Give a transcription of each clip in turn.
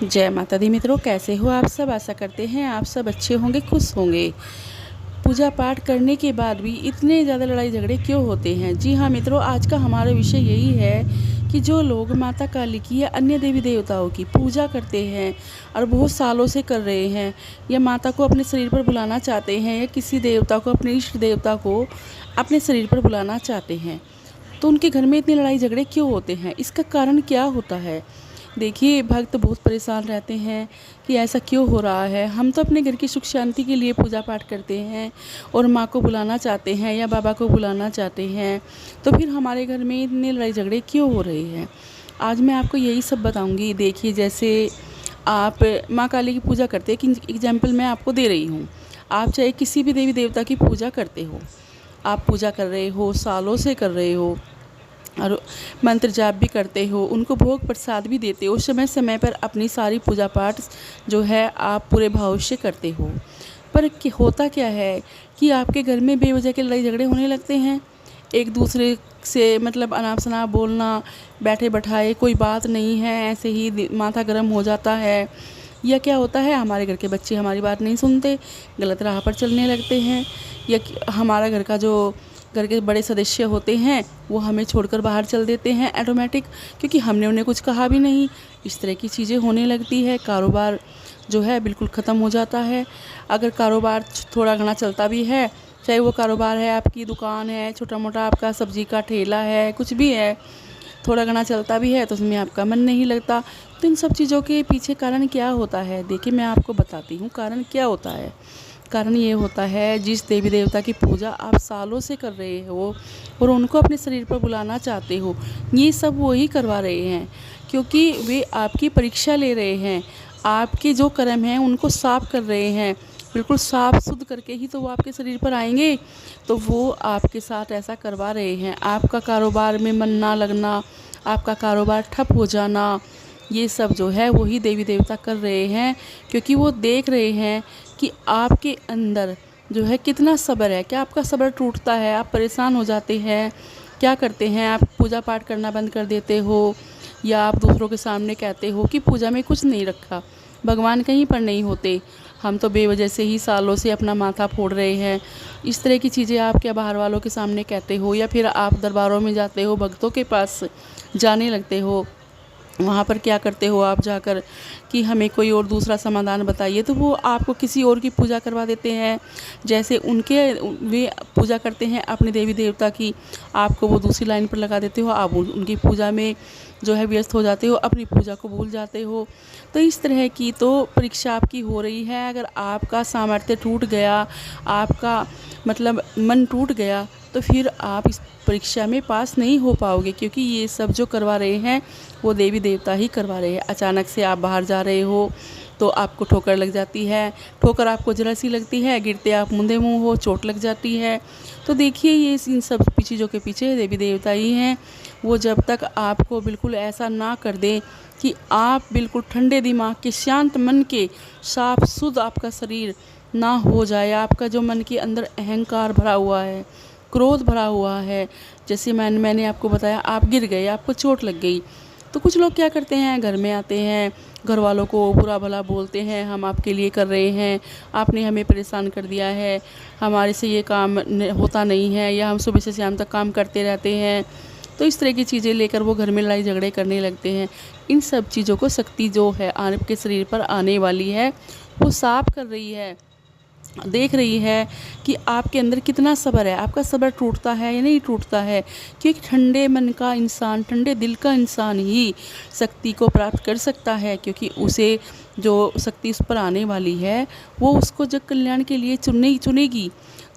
जय माता दी मित्रों, कैसे हो आप सब। आशा करते हैं आप सब अच्छे होंगे, खुश होंगे। पूजा पाठ करने के बाद भी इतने ज़्यादा लड़ाई झगड़े क्यों होते हैं। जी हाँ मित्रों, आज का हमारा विषय यही है कि जो लोग माता काली की या अन्य देवी देवताओं की पूजा करते हैं और बहुत सालों से कर रहे हैं, या माता को अपने शरीर पर बुलाना चाहते हैं, या किसी देवता को, अपने इष्ट देवता को अपने शरीर पर बुलाना चाहते हैं, तो उनके घर में इतने लड़ाई झगड़े क्यों होते हैं। इसका कारण क्या होता है। देखिए, भक्त बहुत परेशान रहते हैं कि ऐसा क्यों हो रहा है। हम तो अपने घर की सुख शांति के लिए पूजा पाठ करते हैं और माँ को बुलाना चाहते हैं या बाबा को बुलाना चाहते हैं, तो फिर हमारे घर में इतने लड़ाई झगड़े क्यों हो रहे हैं। आज मैं आपको यही सब बताऊंगी। देखिए, जैसे आप माँ काली की पूजा करते हैं, कि एग्जाम्पल मैं आपको दे रही हूँ। आप चाहे किसी भी देवी देवता की पूजा करते हो, आप पूजा कर रहे हो, सालों से कर रहे हो और मंत्र जाप भी करते हो, उनको भोग प्रसाद भी देते हो, समय समय पर अपनी सारी पूजा पाठ जो है आप पूरे भाव से करते हो। पर होता क्या है कि आपके घर में बेवजह के लड़ाई झगड़े होने लगते हैं। एक दूसरे से मतलब अनाप शनाप बोलना, बैठे बैठाए कोई बात नहीं है, ऐसे ही माथा गर्म हो जाता है। या क्या होता है, हमारे घर के बच्चे हमारी बात नहीं सुनते, गलत राह पर चलने लगते हैं, या हमारा घर के बड़े सदस्य होते हैं वो हमें छोड़कर बाहर चल देते हैं ऑटोमेटिक, क्योंकि हमने उन्हें कुछ कहा भी नहीं। इस तरह की चीज़ें होने लगती है। कारोबार जो है बिल्कुल ख़त्म हो जाता है। अगर कारोबार थोड़ा घना चलता भी है, चाहे वो कारोबार है, आपकी दुकान है, छोटा मोटा आपका सब्जी का ठेला है, कुछ भी है, थोड़ा घना चलता भी है तो उसमें आपका मन नहीं लगता। तो इन सब चीज़ों के पीछे कारण क्या होता है, देखिए मैं आपको बताती हूँ कारण क्या होता है। कारण ये होता है, जिस देवी देवता की पूजा आप सालों से कर रहे हो और उनको अपने शरीर पर बुलाना चाहते हो, ये सब वही करवा रहे हैं, क्योंकि वे आपकी परीक्षा ले रहे हैं। आपके जो कर्म हैं उनको साफ कर रहे हैं, बिल्कुल साफ शुद्ध करके ही तो वो आपके शरीर पर आएंगे। तो वो आपके साथ ऐसा करवा रहे हैं। आपका कारोबार में मन ना लगना, आपका कारोबार ठप हो जाना, ये सब जो है वही देवी देवता कर रहे हैं, क्योंकि वो देख रहे हैं कि आपके अंदर जो है कितना सब्र है। क्या आपका सब्र टूटता है, आप परेशान हो जाते हैं, क्या करते हैं आप, पूजा पाठ करना बंद कर देते हो, या आप दूसरों के सामने कहते हो कि पूजा में कुछ नहीं रखा, भगवान कहीं पर नहीं होते, हम तो बेवजह से ही सालों से अपना माथा फोड़ रहे हैं। इस तरह की चीज़ें आप क्या बाहर वालों के सामने कहते हो, या फिर आप दरबारों में जाते हो, भक्तों के पास जाने लगते हो, वहाँ पर क्या करते हो आप जाकर कि हमें कोई और दूसरा समाधान बताइए, तो वो आपको किसी और की पूजा करवा देते हैं। जैसे वे पूजा करते हैं अपने देवी देवता की, आपको वो दूसरी लाइन पर लगा देते हो, आप उनकी पूजा में जो है व्यस्त हो जाते हो, अपनी पूजा को भूल जाते हो। तो इस तरह की तो परीक्षा आपकी हो रही है। अगर आपका सामर्थ्य टूट गया, आपका मतलब मन टूट गया, तो फिर आप इस परीक्षा में पास नहीं हो पाओगे, क्योंकि ये सब जो करवा रहे हैं वो देवी देवता ही करवा रहे हैं। अचानक से आप बाहर जा रहे हो तो आपको ठोकर लग जाती है, ठोकर आपको जरा सी लगती है, गिरते आप मुंदे मुंह हो, चोट लग जाती है। तो देखिए, ये इन सब चीज़ों के पीछे देवी देवता ही हैं। वो जब तक आपको बिल्कुल ऐसा ना कर दें कि आप बिल्कुल ठंडे दिमाग के, शांत मन के, साफ शुद्ध आपका शरीर ना हो जाए, आपका जो मन के अंदर अहंकार भरा हुआ है, क्रोध भरा हुआ है, जैसे मैंने आपको बताया, आप गिर गए, आपको चोट लग गई, तो कुछ लोग क्या करते हैं, घर में आते हैं, घर वालों को बुरा भला बोलते हैं, हम आपके लिए कर रहे हैं, आपने हमें परेशान कर दिया है, हमारे से ये काम होता नहीं है, या हम सुबह से शाम तक काम करते रहते हैं। तो इस तरह की चीज़ें लेकर वो घर में लड़ाई झगड़े करने लगते हैं। इन सब चीज़ों को शक्ति जो है आपके शरीर पर आने वाली है, वो साफ कर रही है, देख रही है कि आपके अंदर कितना सब्र है, आपका सब्र टूटता है या नहीं टूटता है। क्योंकि ठंडे मन का इंसान, ठंडे दिल का इंसान ही शक्ति को प्राप्त कर सकता है, क्योंकि उसे जो शक्ति उस पर आने वाली है वो उसको जग कल्याण के लिए चुनेगी।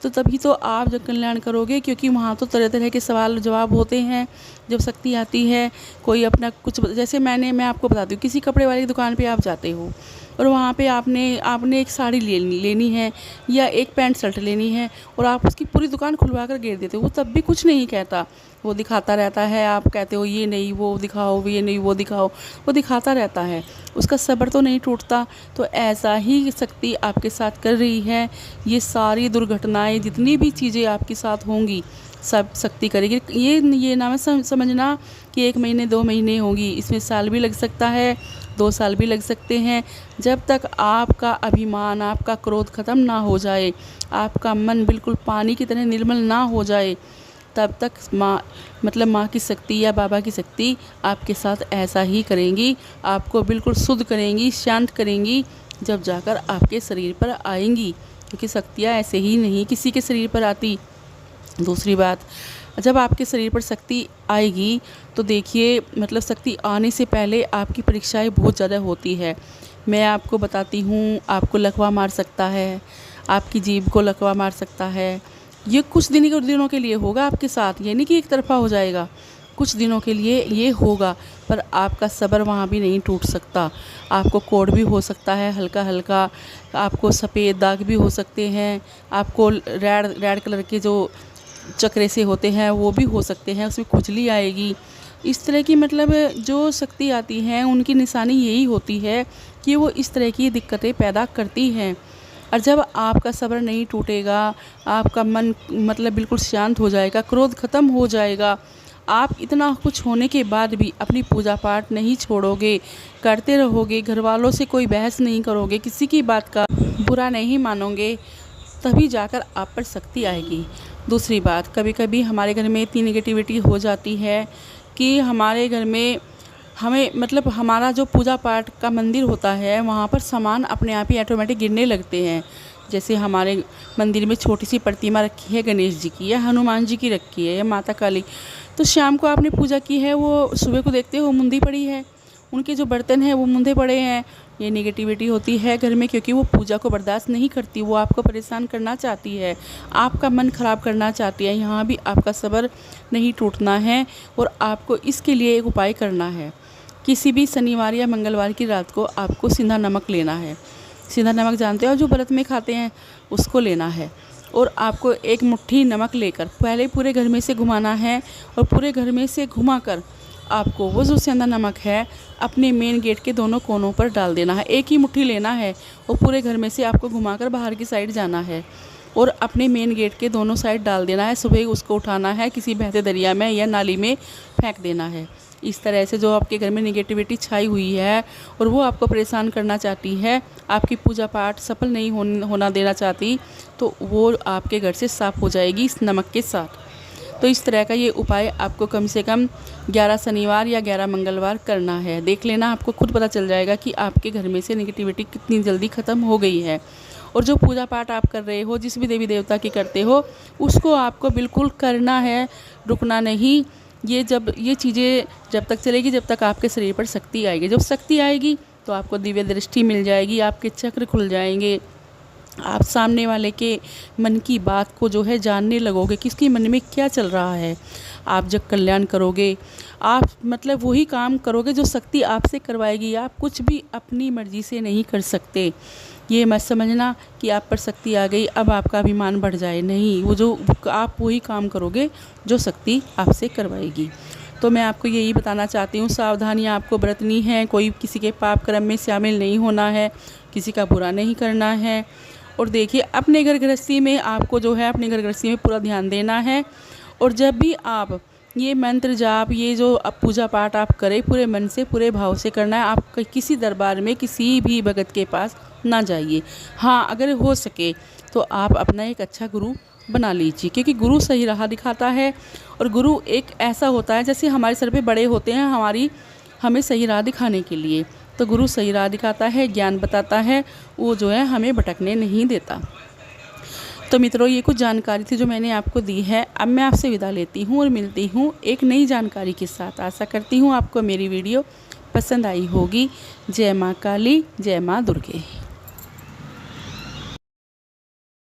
तो तभी तो आप जग कल्याण करोगे, क्योंकि वहाँ तो तरह तरह के सवाल जवाब होते हैं जब शक्ति आती है। कोई अपना कुछ, जैसे मैं आपको बताती हूँ, किसी कपड़े वाली दुकान पे आप जाते हो और वहाँ पे आपने एक साड़ी लेनी है या एक पैंट शर्ट लेनी है, और आप उसकी पूरी दुकान खुलवा कर घेर देते हो, वो तब भी कुछ नहीं कहता, वो दिखाता रहता है। आप कहते हो ये नहीं वो दिखाओ, ये नहीं वो दिखाओ, वो दिखाता रहता है, उसका सब्र तो नहीं टूटता। तो ऐसा ही शक्ति आपके साथ कर रही है। ये सारी दुर्घटनाएं, जितनी भी चीज़ें आपके साथ होंगी, सब शक्ति करेगी। ये ना समझना कि 1 महीने 2 महीने होगी, इसमें साल भी लग सकता है, 2 साल भी लग सकते हैं। जब तक आपका अभिमान, आपका क्रोध ख़त्म ना हो जाए, आपका मन बिल्कुल पानी की तरह निर्मल ना हो जाए, तब तक माँ की शक्ति या बाबा की शक्ति आपके साथ ऐसा ही करेंगी, आपको बिल्कुल शुद्ध करेंगी, शांत करेंगी, जब जाकर आपके शरीर पर आएंगी, क्योंकि शक्तियाँ ऐसे ही नहीं किसी के शरीर पर आती। दूसरी बात, जब आपके शरीर पर शक्ति आएगी तो देखिए, शक्ति आने से पहले आपकी परीक्षाएं बहुत ज़्यादा होती है। मैं आपको बताती हूँ, आपको लकवा मार सकता है, आपकी जीभ को लकवा मार सकता है। ये कुछ दिनों के लिए होगा आपके साथ, ये नहीं कि एक तरफा हो जाएगा, कुछ दिनों के लिए ये होगा, पर आपका सब्र वहाँ भी नहीं टूट सकता। आपको कोढ़ भी हो सकता है हल्का हल्का, आपको सफ़ेद दाग भी हो सकते हैं, आपको रेड कलर के जो चक्रे से होते हैं वो भी हो सकते हैं, उसमें खुजली आएगी। इस तरह की जो शक्ति आती हैं उनकी निशानी यही होती है कि वो इस तरह की दिक्कतें पैदा करती हैं। और जब आपका सब्र नहीं टूटेगा, आपका मन बिल्कुल शांत हो जाएगा, क्रोध ख़त्म हो जाएगा, आप इतना कुछ होने के बाद भी अपनी पूजा पाठ नहीं छोड़ोगे, करते रहोगे, घर वालों से कोई बहस नहीं करोगे, किसी की बात का बुरा नहीं मानोगे, तभी जाकर आप पर शक्ति आएगी। दूसरी बात, कभी कभी हमारे घर में इतनी नेगेटिविटी हो जाती है कि हमारे घर में हमें हमारा जो पूजा पाठ का मंदिर होता है वहाँ पर सामान अपने आप ही ऑटोमेटिक गिरने लगते हैं। जैसे हमारे मंदिर में छोटी सी प्रतिमा रखी है गणेश जी की, या हनुमान जी की रखी है, या माता काली, तो शाम को आपने पूजा की है, वो सुबह को देखते हो मुंदी पड़ी है, उनके जो बर्तन हैं वो मुंदे पड़े हैं। ये नेगेटिविटी होती है घर में, क्योंकि वो पूजा को बर्दाश्त नहीं करती, वो आपको परेशान करना चाहती है, आपका मन ख़राब करना चाहती है। यहाँ भी आपका सब्र नहीं टूटना है, और आपको इसके लिए एक उपाय करना है। किसी भी शनिवार या मंगलवार की रात को आपको सिंधा नमक लेना है। सिंधा नमक जानते हो जो व्रत में खाते हैं, उसको लेना है। और आपको एक मुट्ठी नमक लेकर पहले पूरे घर में से घुमाना है, और पूरे घर में से घुमाकर आपको वो जो सेंधा नमक है अपने मेन गेट के दोनों कोनों पर डाल देना है। एक ही मुट्ठी लेना है और पूरे घर में से आपको घुमाकर बाहर की साइड जाना है और अपने मेन गेट के दोनों साइड डाल देना है। सुबह उसको उठाना है, किसी बहते दरिया में या नाली में फेंक देना है। इस तरह से जो आपके घर में नेगेटिविटी छाई हुई है और वो आपको परेशान करना चाहती है, आपकी पूजा पाठ सफल नहीं होना देना चाहती, तो वो आपके घर से साफ़ हो जाएगी इस नमक के साथ। तो इस तरह का ये उपाय आपको कम से कम 11 शनिवार या 11 मंगलवार करना है। देख लेना, आपको खुद पता चल जाएगा कि आपके घर में से नेगेटिविटी कितनी जल्दी ख़त्म हो गई है। और जो पूजा पाठ आप कर रहे हो, जिस भी देवी देवता की करते हो, उसको आपको बिल्कुल करना है, रुकना नहीं। ये चीज़ें जब तक चलेगी जब तक आपके शरीर पर शक्ति आएगी। जब शक्ति आएगी तो आपको दिव्य दृष्टि मिल जाएगी, आपके चक्र खुल जाएंगे, आप सामने वाले के मन की बात को जो है जानने लगोगे कि इसके मन में क्या चल रहा है। आप जब कल्याण करोगे, आप वही काम करोगे जो शक्ति आपसे करवाएगी। आप कुछ भी अपनी मर्ज़ी से नहीं कर सकते। ये मत समझना कि आप पर शक्ति आ गई अब आपका अभिमान बढ़ जाए, नहीं, आप वही काम करोगे जो शक्ति आपसे करवाएगी। तो मैं आपको यही बताना चाहती हूँ, सावधानियाँ आपको बरतनी है। कोई किसी के पाप कर्म में शामिल नहीं होना है, किसी का बुरा नहीं करना है। और देखिए, अपने घर गृहस्थी में आपको जो है अपने घर गृहस्थी में पूरा ध्यान देना है। और जब भी आप ये मंत्र जाप, ये जो पूजा पाठ आप करें, पूरे मन से पूरे भाव से करना है। आप किसी दरबार में किसी भी भगत के पास ना जाइए। हाँ, अगर हो सके तो आप अपना एक अच्छा गुरु बना लीजिए, क्योंकि गुरु सही राह दिखाता है। और गुरु एक ऐसा होता है जैसे हमारे सर पे बड़े होते हैं हमें सही राह दिखाने के लिए। तो गुरु सही राह दिखाता है, ज्ञान बताता है, वो जो है हमें भटकने नहीं देता। तो मित्रों, ये कुछ जानकारी थी जो मैंने आपको दी है। अब मैं आपसे विदा लेती हूँ और मिलती हूँ एक नई जानकारी के साथ। आशा करती हूँ आपको मेरी वीडियो पसंद आई होगी। जय माँ काली, जय माँ दुर्गे।